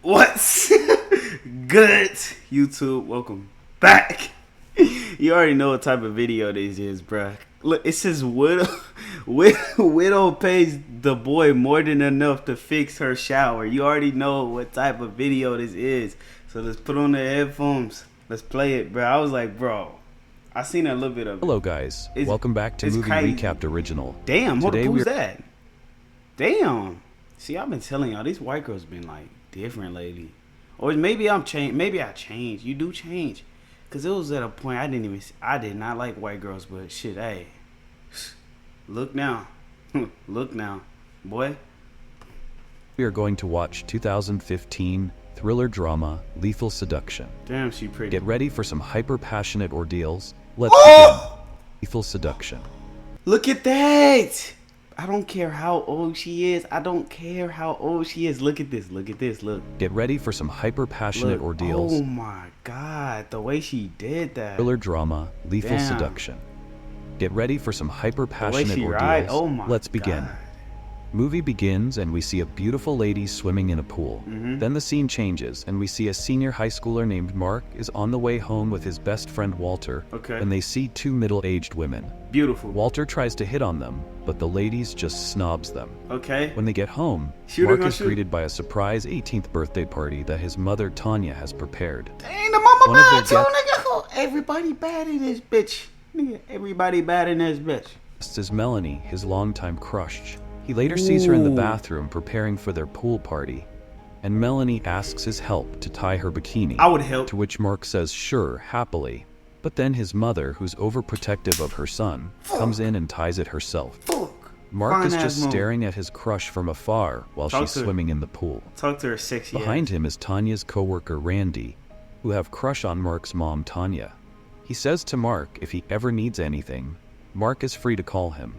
What's good, YouTube? Welcome back. You already know what type of video this is, bruh. Look, it says Widow pays the boy more than enough to fix her shower. You already know what type of video this is. So let's put on the headphones. Let's play it, bro. I was like, bro, I seen a little bit of it. Hello, guys. Welcome back to Movie crazy. Recapped Original. Damn, who's that? Damn. See, I've been telling y'all, these white girls been like different lately. Or maybe I'm changed. Maybe I changed. You do change. Cause it was at a point I did not like white girls, but shit, hey, look now, look now, boy. We are going to watch 2015 thriller drama Lethal Seduction. Damn, she pretty. Get ready for some hyper-passionate ordeals. Let's begin. Lethal Seduction. Look at that. I don't care how old she is. I don't care how old she is. Look at this. Look at this. Look. Get ready for some hyper-passionate ordeals. Oh my God, the way she did that. Thriller drama Lethal Damn. Seduction. Get ready for some hyper-passionate ordeals. Ride. Oh my Let's begin. God. Movie begins and we see a beautiful lady swimming in a pool. Then the scene changes and we see a senior high schooler named Mark is on the way home with his best friend Walter. Okay. And they see two middle-aged women. Beautiful. Walter tries to hit on them, but the ladies just snobs them. Okay. When they get home, Mark is greeted by a surprise 18th birthday party that his mother Tanya has prepared. Dang, the mama bad too, nigga. Everybody bad in this bitch. Nigga, everybody bad in this bitch. This is Melanie, his longtime crush. He later sees her in the bathroom preparing for their pool party, and Melanie asks his help to tie her bikini. I would help. To which Mark says sure, happily. But then his mother, who's overprotective of her son, comes in and ties it herself. Mark is just staring at his crush from afar while she's swimming in the pool. Talk to her sexy Behind him is Tanya's coworker Randy, who have crush on Mark's mom Tanya. He says to Mark if he ever needs anything, Mark is free to call him.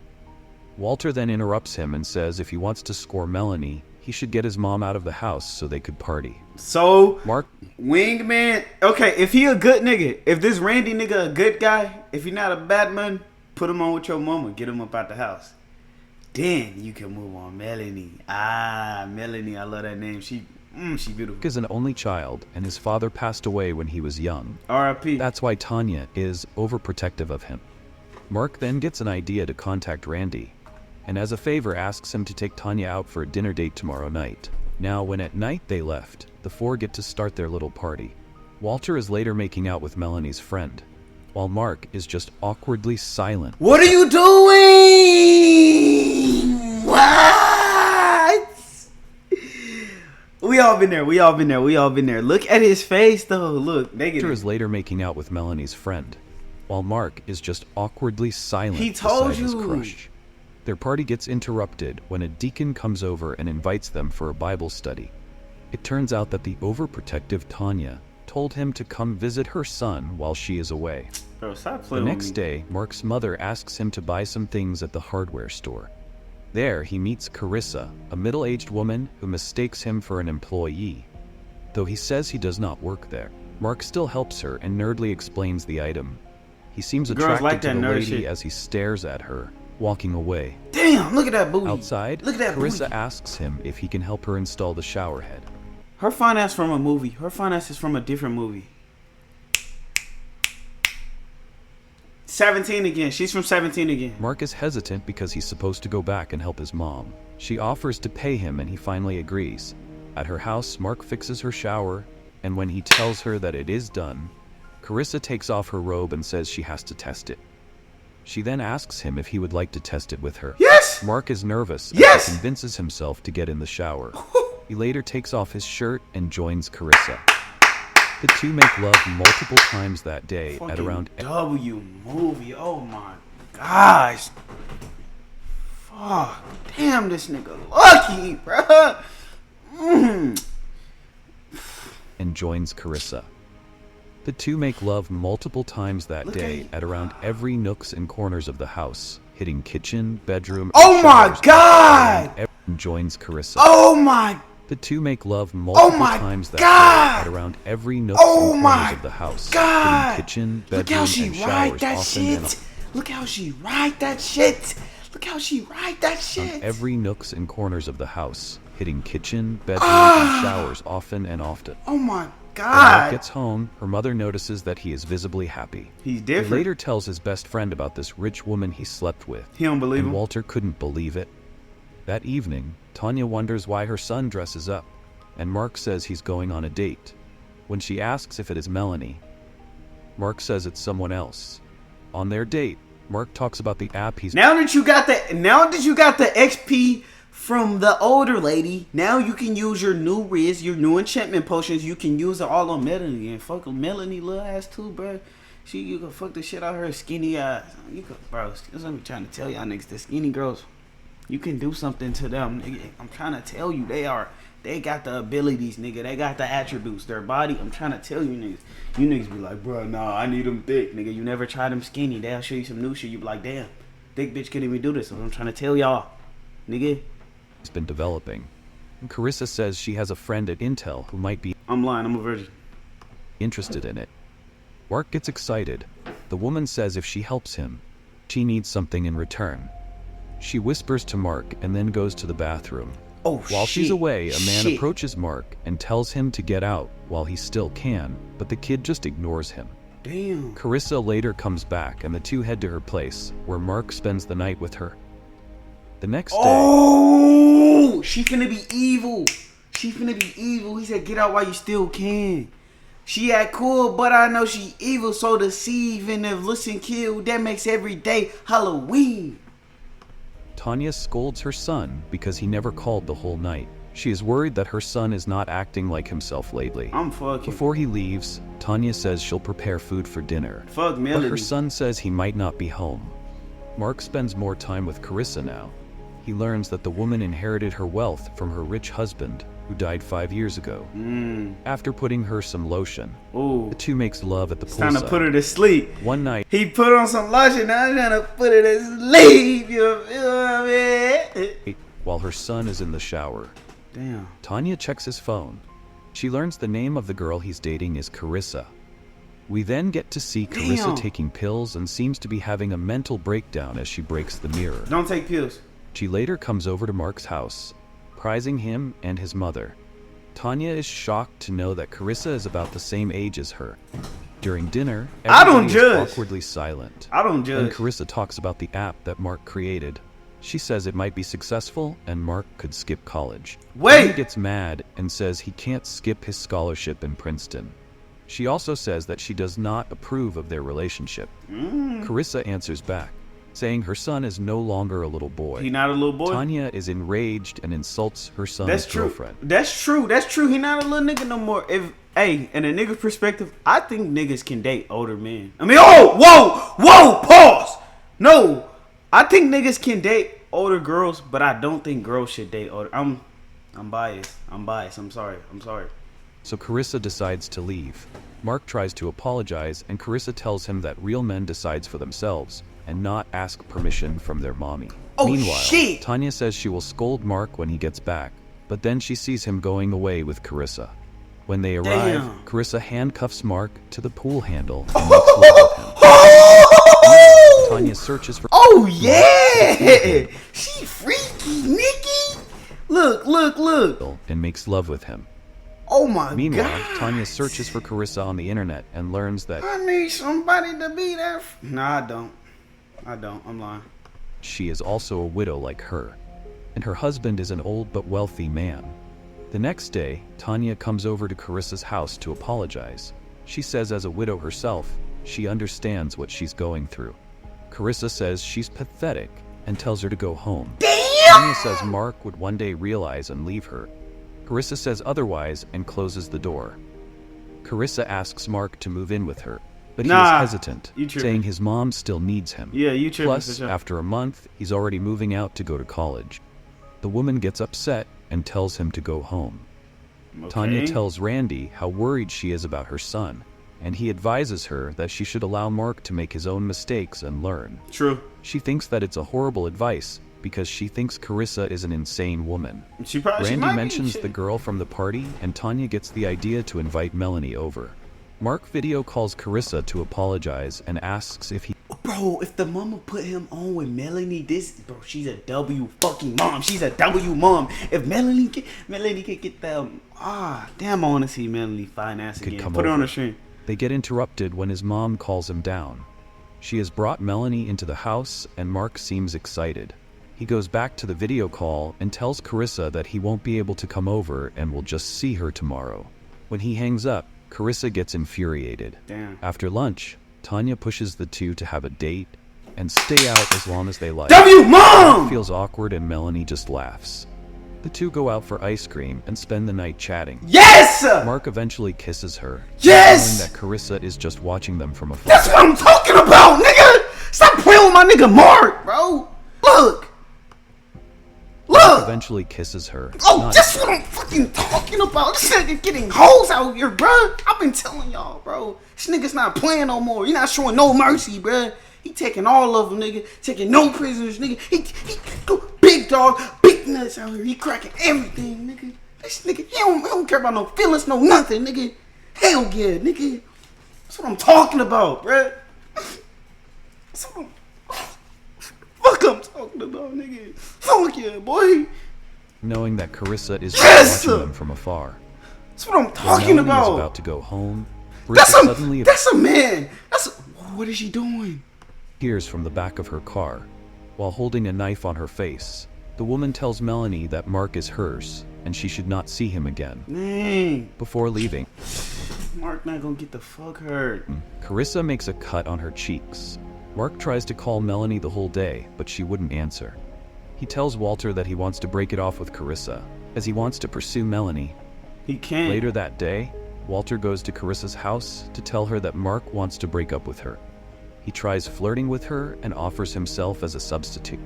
Walter then interrupts him and says if he wants to score Melanie, he should get his mom out of the house so they could party. So, Mark, wingman. Okay, if he a good nigga, if this Randy nigga a good guy, if he not a bad man, put him on with your mama, get him up out the house. Then you can move on Melanie. Melanie, I love that name. She beautiful. Mark is an only child, and his father passed away when he was young. R.I.P. That's why Tanya is overprotective of him. Mark then gets an idea to contact Randy, and as a favor asks him to take Tanya out for a dinner date tomorrow night. Now, when at night they left, the four get to start their little party. Walter is later making out with Melanie's friend, while Mark is just awkwardly silent. What are you doing? What? We all been there. Look at his face, though. Look, Walter is later making out with Melanie's friend, while Mark is just awkwardly silent beside his crush. Their party gets interrupted when a deacon comes over and invites them for a Bible study. It turns out that the overprotective Tanya told him to come visit her son while she is away. Bro, stop The playing with next me. day, Mark's mother asks him to buy some things at the hardware store. There, he meets Carissa, a middle-aged woman who mistakes him for an employee. Though he says he does not work there, Mark still helps her and nerdly explains the item. He seems attracted to the lady as he stares at her, walking away. Damn, look at that booty. Outside, Look at that Carissa booty. asks him if he can help her install the shower head. Her finance from a movie. Her finance is from a different movie. 17 again. She's from 17 again. Mark is hesitant because he's supposed to go back and help his mom. She offers to pay him and he finally agrees. At her house, Mark fixes her shower, and when he tells her that it is done, Carissa takes off her robe and says she has to test it. She then asks him if he would like to test it with her. Yes! Mark is nervous as Yes! he convinces himself to get in the shower. He later takes off his shirt and joins Carissa. The two make love multiple times that day at around W movie. Oh my gosh. Fuck. Damn, this nigga lucky, bruh. and joins Carissa. The two make love multiple times that day at around every nooks and corners of the house, hitting kitchen, bedroom, oh my God! And joins Carissa. Oh my. The two make love multiple times that day at around every nook and corners of the house, hitting kitchen, bedroom, and showers often and Look how she ride that shit. Look how she ride that shit. on every nooks and corners of the house, hitting kitchen, bedroom, and showers often and often. Oh my When Mark God. gets home, her mother notices that he is visibly happy. He's He different. later tells his best friend about this rich woman he slept with, He don't believe and him. Walter couldn't believe it. That evening, Tanya wonders why her son dresses up, and Mark says he's going on a date. When she asks if it is Melanie, Mark says it's someone else. On their date, Mark talks about the app he's Now that you got the XP from the older lady, now you can use your new Riz, your new enchantment potions. You can use it all on Melanie and fuck Melanie little ass too, bro. You can fuck the shit out of her skinny ass. You could, bro. That's what I'm trying to tell y'all niggas. The skinny girls, you can do something to them, nigga. I'm trying to tell you, they got the abilities, nigga. They got the attributes. Their body, I'm trying to tell you niggas. You niggas be like, bro, nah, I need them thick, nigga. You never try them skinny. They'll show you some new shit. You be like, damn, thick bitch can't even do this. So I'm trying to tell y'all, nigga. been developing. And Carissa says she has a friend at Intel who might be I'm lying. I'm a virgin. interested in it. Mark gets excited. The woman says if she helps him, she needs something in return. She whispers to Mark and then goes to the bathroom. Oh, While she's shit. away, a man Shit. approaches Mark and tells him to get out while he still can, but the kid just ignores him. Damn. Carissa later comes back and the two head to her place, where Mark spends the night with her. The next day, Oh, she finna be evil. She finna be evil. He said, get out while you still can. She act cool, but I know she evil. So deceive and if listen kill, that makes every day Halloween. Tanya scolds her son because he never called the whole night. She is worried that her son is not acting like himself lately. I'm fucking. Before he leaves, Tanya says she'll prepare food for dinner. Fuck But Melody. her son says he might not be home. Mark spends more time with Carissa now. He learns that the woman inherited her wealth from her rich husband, who died 5 years ago. After putting her some lotion, Ooh. the two makes love at the It's time to poolside. put her to sleep. One night, He put on some lotion. Now I'm trying to put her to sleep. You feel me? while her son is in the shower, Damn. Tanya checks his phone. She learns the name of the girl he's dating is Carissa. We then get to see Carissa Damn. taking pills and seems to be having a mental breakdown as she breaks the mirror. Don't take pills. She later comes over to Mark's house, prizing him and his mother. Tanya is shocked to know that Carissa is about the same age as her. During dinner, I don't everybody judge. is awkwardly silent. I don't Then judge. Carissa talks about the app that Mark created. She says it might be successful and Mark could skip college. Wait! He gets mad and says he can't skip his scholarship in Princeton. She also says that she does not approve of their relationship. Carissa answers back, saying her son is no longer a little boy. He not a little boy. Tanya is enraged and insults her son's That's true. girlfriend. That's true. That's true. He not a little nigga no more. If hey, in a nigga perspective, I think niggas can date older men. I mean, whoa, pause. No, I think niggas can date older girls, but I don't think girls should date older. I'm biased. I'm sorry. So Carissa decides to leave. Mark tries to apologize and Carissa tells him that real men decides for themselves and not ask permission from their mommy. Oh, Meanwhile, shit. Tanya says she will scold Mark when he gets back, but then she sees him going away with Carissa. When they arrive, Damn. Carissa handcuffs Mark to the pool handle and makes love with him. Tanya searches for Oh yeah, she freaky, Nikki. Look. and makes love with him. Oh my Meanwhile, god. Tanya searches for Carissa on the internet and learns that I need somebody to be there. Nah, I don't. I'm lying. she is also a widow like her, and her husband is an old but wealthy man. The next day, Tanya comes over to Carissa's house to apologize. She says as a widow herself, she understands what she's going through. Carissa says she's pathetic and tells her to go home. Tanya says Mark would one day realize and leave her. Carissa says otherwise and closes the door. Carissa asks Mark to move in with her, but he Nah, is hesitant, you tripping. saying his mom still needs him. Yeah, you tripping for Plus, sure. after a month, he's already moving out to go to college. The woman gets upset and tells him to go home. Tanya Okay. tells Randy how worried she is about her son, and he advises her that she should allow Mark to make his own mistakes and learn. True. She thinks that it's a horrible advice because she thinks Carissa is an insane woman. She probably. she Randy might be mentions shit. the girl from the party, and Tanya gets the idea to invite Melanie over. Mark video calls Carissa to apologize and asks if he Bro, if the mama put him on with Melanie, she's a W fucking mom. She's a W mom. If Melanie could get them, damn, I want to see Melanie finance could again. come Put her over. on the stream. They get interrupted when his mom calls him down. She has brought Melanie into the house and Mark seems excited. He goes back to the video call and tells Carissa that he won't be able to come over and will just see her tomorrow. When he hangs up, Carissa gets infuriated. Damn. After lunch, Tanya pushes the two to have a date and stay out as long as they like. W mom! It feels awkward and Melanie just laughs. The two go out for ice cream and spend the night chatting. Yes! Mark eventually kisses her, Yes! knowing that Carissa is just watching them from afar. That's what I'm talking about, nigga! Stop playing with my nigga Mark, bro! Look! Mark eventually kisses her. Oh, that's what I'm fucking talking about. This nigga getting hoes out here, bro. I've been telling y'all, bro. This nigga's not playing no more. He not showing no mercy, bro. He taking all of them, nigga. Taking no prisoners, nigga. He go big dog, big nuts out here. He cracking everything, nigga. This nigga, he don't care about no feelings, no nothing, nigga. Hell yeah, nigga. That's what I'm talking about, bro. That's what I'm talking about, nigga. Fuck yeah, boy. Knowing that Carissa is Yes! watching them from afar. That's what I'm When talking Melanie is about. about to go home, That's Carissa suddenly a man. What is she doing? appears from the back of her car. While holding a knife on her face, the woman tells Melanie that Mark is hers and she should not see him again. Dang. Before leaving, Mark not gonna get the fuck hurt. Carissa makes a cut on her cheeks. Mark tries to call Melanie the whole day, but she wouldn't answer. He tells Walter that he wants to break it off with Carissa, as he wants to pursue Melanie. He can't. Later that day, Walter goes to Carissa's house to tell her that Mark wants to break up with her. He tries flirting with her and offers himself as a substitute.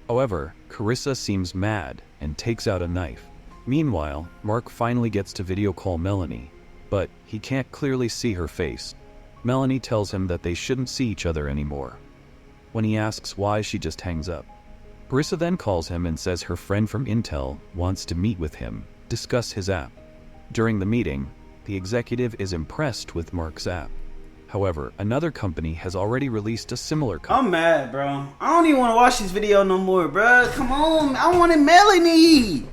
However, Carissa seems mad and takes out a knife. Meanwhile, Mark finally gets to video call Melanie, but he can't clearly see her face. Melanie tells him that they shouldn't see each other anymore. When he asks why, she just hangs up. Carissa then calls him and says her friend from Intel wants to meet with him, discuss his app. During the meeting, the executive is impressed with Mark's app. However, another company has already released a similar I'm mad, bro. I don't even want to watch this video no more, bro. Come on. I wanted Melanie.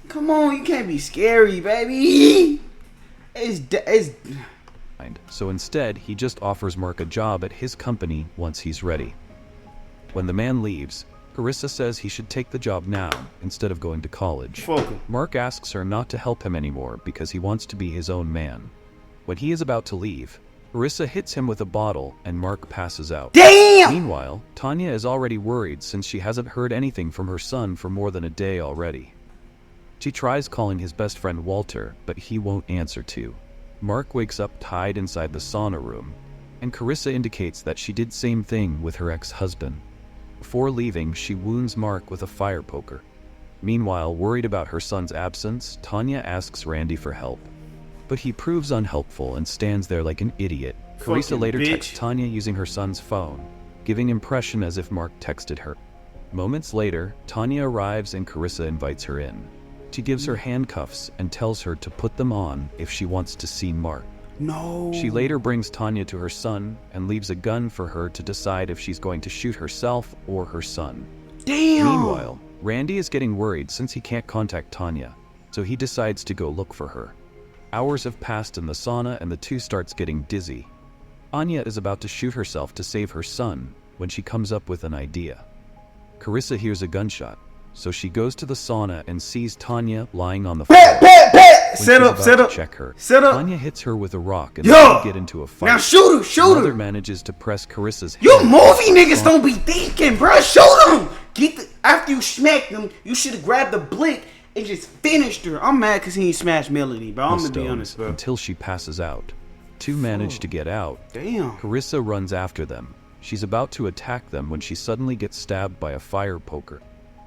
Come on. You can't be scary, baby. It's So instead, he just offers Mark a job at his company once he's ready. When the man leaves, Carissa says he should take the job now instead of going to college. Fuck him. Mark asks her not to help him anymore because he wants to be his own man. When he is about to leave, Carissa hits him with a bottle and Mark passes out. Damn! Meanwhile, Tanya is already worried since she hasn't heard anything from her son for more than a day already. She tries calling his best friend Walter, but he won't answer too. Mark wakes up tied inside the sauna room, and Carissa indicates that she did same thing with her ex-husband. Before leaving, she wounds Mark with a fire poker. Meanwhile, worried about her son's absence, Tanya asks Randy for help. But he proves unhelpful and stands there like an idiot. Carissa Fucking later bitch. texts Tanya using her son's phone, giving impression as if Mark texted her. Moments later, Tanya arrives and Carissa invites her in. She gives her handcuffs and tells her to put them on if she wants to see Mark. No. She later brings Tanya to her son and leaves a gun for her to decide if she's going to shoot herself or her son. Damn. Meanwhile, Randy is getting worried since he can't contact Tanya, so he decides to go look for her. Hours have passed in the sauna and the two starts getting dizzy. Anya is about to shoot herself to save her son when she comes up with an idea. Carissa hears a gunshot, so she goes to the sauna and sees Tanya lying on the floor. When Set she's up, about set to up. check her, Set up. Tanya hits her with a rock and Yo! they get into a fight. Now shoot her, shoot Mother her. manages to press Carissa's You head. movie niggas don't be thinking, bro. Shoot them. After you smack them, you should have grabbed the blick and just finished her. I'm mad because he ain't smashed Melanie, bro. I'm gonna be honest, bro. Until she passes out. Two manage to get out. Damn. Carissa runs after them. She's about to attack them when she suddenly gets stabbed by a fire poker.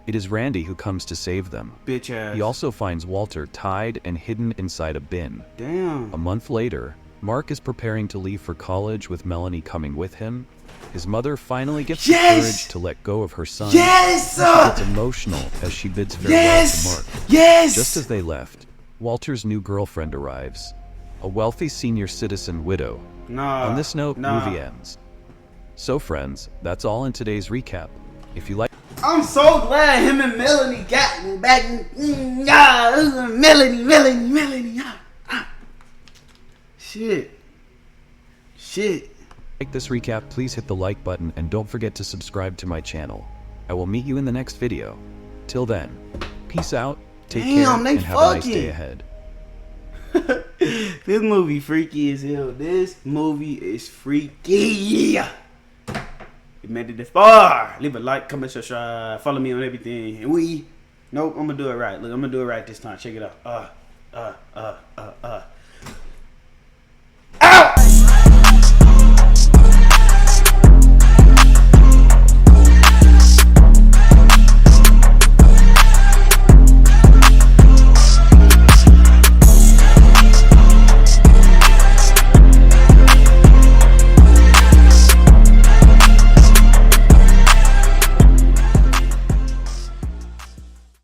It is Randy who comes to save them. Bitch ass. He also finds Walter tied and hidden inside a bin. Damn. A month later, Mark is preparing to leave for college with Melanie coming with him. His mother finally gets the courage to let go of her son. Yes! She gets emotional as she bids farewell to Mark. Yes! Just as they left, Walter's new girlfriend arrives. a wealthy senior citizen widow. Nah. On this note, nah. movie ends. So friends, that's all in today's recap. If you like, I'm so glad him and Melanie got me back. Melanie. Shit. like this recap, please hit the like button and don't forget to subscribe to my channel. I will meet you in the next video. Till then, peace out, take care, and have a nice day ahead. This movie freaky as hell. This movie is freaky. You made it this far. Leave a like, comment, subscribe, follow me on everything. And nope, I'm gonna do it right. Look, I'm gonna do it right this time. Check it out.